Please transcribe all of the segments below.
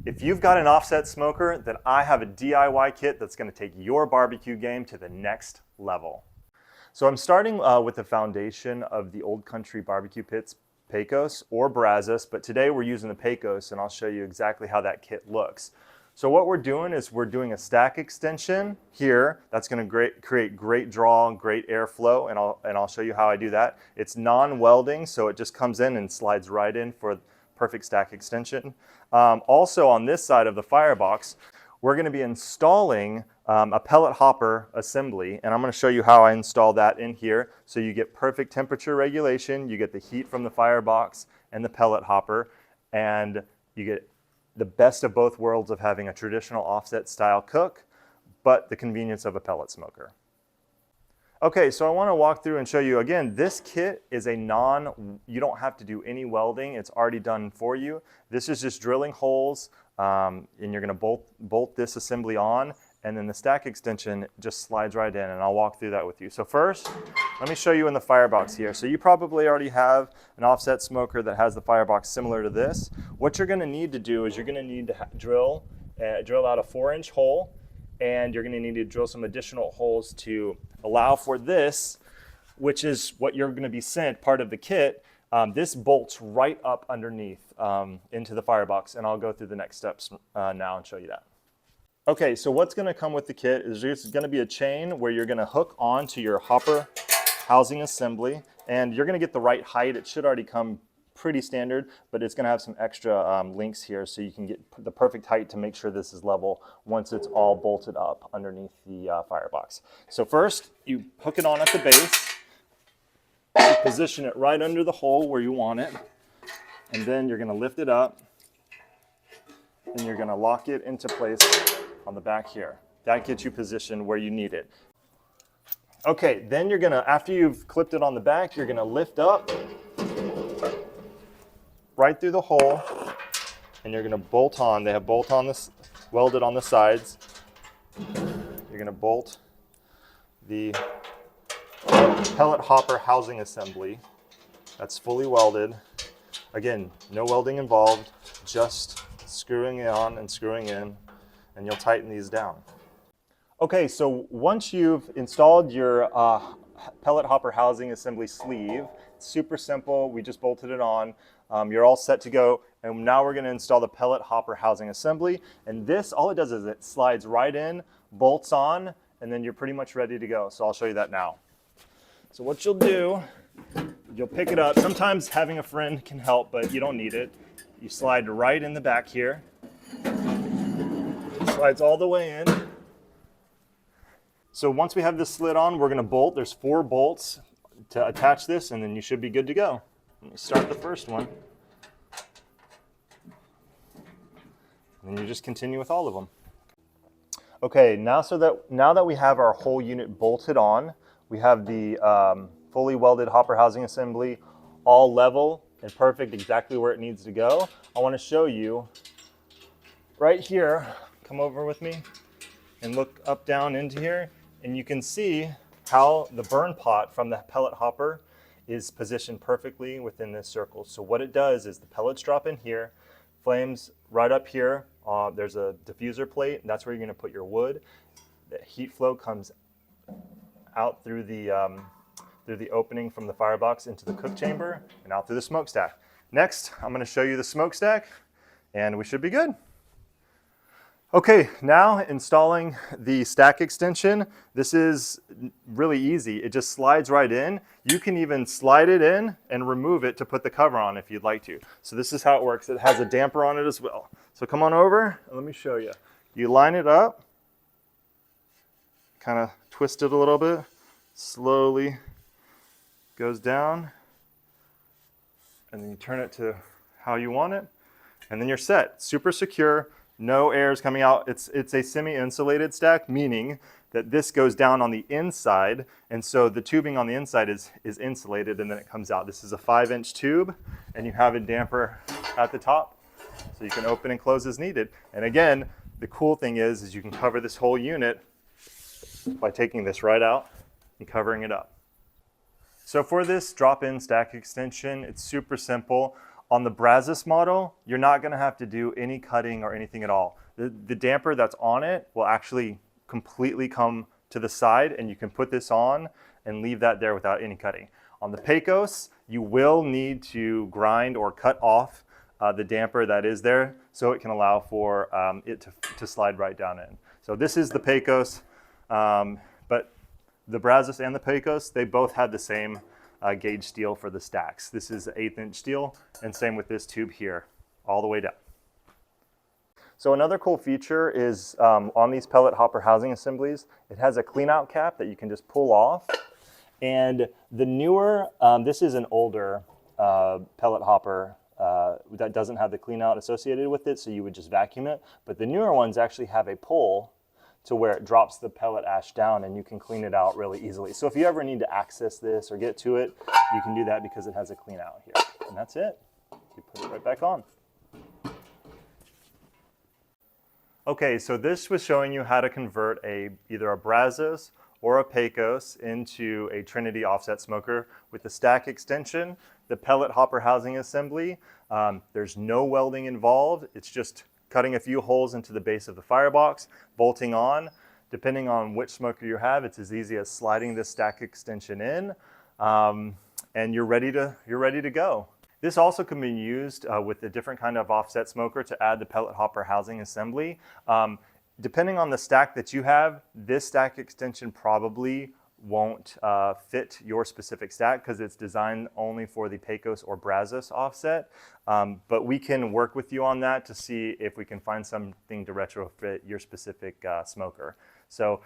If you've got an offset smoker, then I have a DIY kit that's going to take your barbecue game to the next level. So I'm starting with the foundation of the Old Country barbecue pits, Pecos or Brazos, but today we're using the Pecos, and I'll show you exactly how that kit looks. So what we're doing is we're doing a stack extension here. That's going to create great draw, great airflow, and I'll show you how I do that. It's non-welding, so it just comes in and slides right in for perfect stack extension. Also on this side of the firebox, we're going to be installing a pellet hopper assembly, and I'm going to show you how I install that in here. So you get perfect temperature regulation, you get the heat from the firebox and the pellet hopper, and you get the best of both worlds of having a traditional offset style cook, but the convenience of a pellet smoker. Okay, so I want to walk through and show you again, this kit is you don't have to do any welding, it's already done for you. This is just drilling holes, and you're going to bolt this assembly on, and then the stack extension just slides right in, and I'll walk through that with you. So first, let me show you in the firebox here. So you probably already have an offset smoker that has the firebox similar to this. What you're going to need to do is you're going to need to drill out a 4-inch hole, and you're going to need to drill some additional holes to allow for this, which is what you're going to be sent, part of the kit. This bolts right up underneath into the firebox, and I'll go through the next steps now and show you that. Okay, so what's going to come with the kit is there's going to be a chain where you're going to hook onto your hopper housing assembly, and you're going to get the right height. It should already come pretty standard, but it's going to have some extra links here so you can get the perfect height to make sure this is level once it's all bolted up underneath the firebox. So first, you hook it on at the base, you position it right under the hole where you want it, and then you're going to lift it up, and you're going to lock it into place on the back here. That gets you positioned where you need it. Okay, then you're going to, after you've clipped it on the back, you're going to lift up right through the hole, and you're going to bolt on. They have bolt on this welded on the sides. You're going to bolt the pellet hopper housing assembly. That's fully welded. Again, no welding involved, just screwing it on and screwing in, and you'll tighten these down. Okay, so once you've installed your pellet hopper housing assembly sleeve, it's super simple. We just bolted it on. You're all set to go, and now we're going to install the pellet hopper housing assembly, and this, all it does is it slides right in, bolts on, and then you're pretty much ready to go. So I'll show you that now. So what you'll do, you'll pick it up. Sometimes having a friend can help, but you don't need it. You slide right in the back here. Slides all the way in. So once we have this slid on, we're going to bolt. There's 4 bolts to attach this, and then you should be good to go. Let me start the first one. And then you just continue with all of them. Okay, now that we have our whole unit bolted on, we have the fully welded hopper housing assembly all level and perfect, exactly where it needs to go. I want to show you right here. Come over with me and look up down into here, and you can see how the burn pot from the pellet hopper is positioned perfectly within this circle. So what it does is the pellets drop in here, flames right up here. There's a diffuser plate, and that's where you're going to put your wood. The heat flow comes out through the opening from the firebox into the cook chamber and out through the smokestack. Next, I'm going to show you the smokestack, and we should be good. Okay, now installing the stack extension. This is really easy. It just slides right in. You can even slide it in and remove it to put the cover on if you'd like to. So this is how it works. It has a damper on it as well. So come on over and let me show you. You line it up, kind of twist it a little bit, slowly goes down, and then you turn it to how you want it, and then you're set. Super secure. No air is coming out. It's a semi-insulated stack, meaning that this goes down on the inside, and so the tubing on the inside is insulated, and then it comes out. This is a 5-inch tube, and you have a damper at the top, so you can open and close as needed. And again, the cool thing is you can cover this whole unit by taking this right out and covering it up. So for this drop-in stack extension, it's super simple. On the Brazos model, you're not going to have to do any cutting or anything at all. The damper that's on it will actually completely come to the side, and you can put this on and leave that there without any cutting. On the Pecos, you will need to grind or cut off the damper that is there so it can allow for it to slide right down in. So this is the Pecos, but the Brazos and the Pecos, they both had the same gauge steel for the stacks. This is 1/8 inch steel, and same with this tube here, all the way down. So another cool feature is on these pellet hopper housing assemblies, it has a clean out cap that you can just pull off. And the newer, this is an older pellet hopper that doesn't have the clean out associated with it, so you would just vacuum it. But the newer ones actually have a pull to where it drops the pellet ash down, and you can clean it out really easily. So if you ever need to access this or get to it, you can do that because it has a clean out here. And that's it. You put it right back on. Okay, so this was showing you how to convert either a Brazos or a Pecos into a Trinity offset smoker with the stack extension, the pellet hopper housing assembly. There's no welding involved. It's just cutting a few holes into the base of the firebox, bolting on. Depending on which smoker you have, it's as easy as sliding this stack extension in, and you're ready to go. This also can be used with a different kind of offset smoker to add the pellet hopper housing assembly. Depending on the stack that you have, this stack extension probably won't fit your specific stack because it's designed only for the Pecos or Brazos offset. But we can work with you on that to see if we can find something to retrofit your specific smoker. So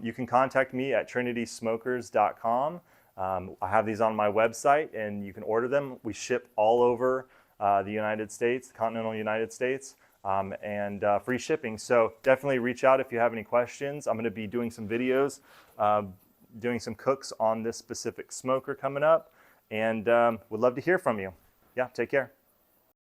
you can contact me at trinitysmokers.com. I have these on my website, and you can order them. We ship all over the United States, the continental United States, and free shipping. So definitely reach out if you have any questions. I'm going to be doing some videos, doing some cooks on this specific smoker coming up, and would love to hear from you. Yeah, take care.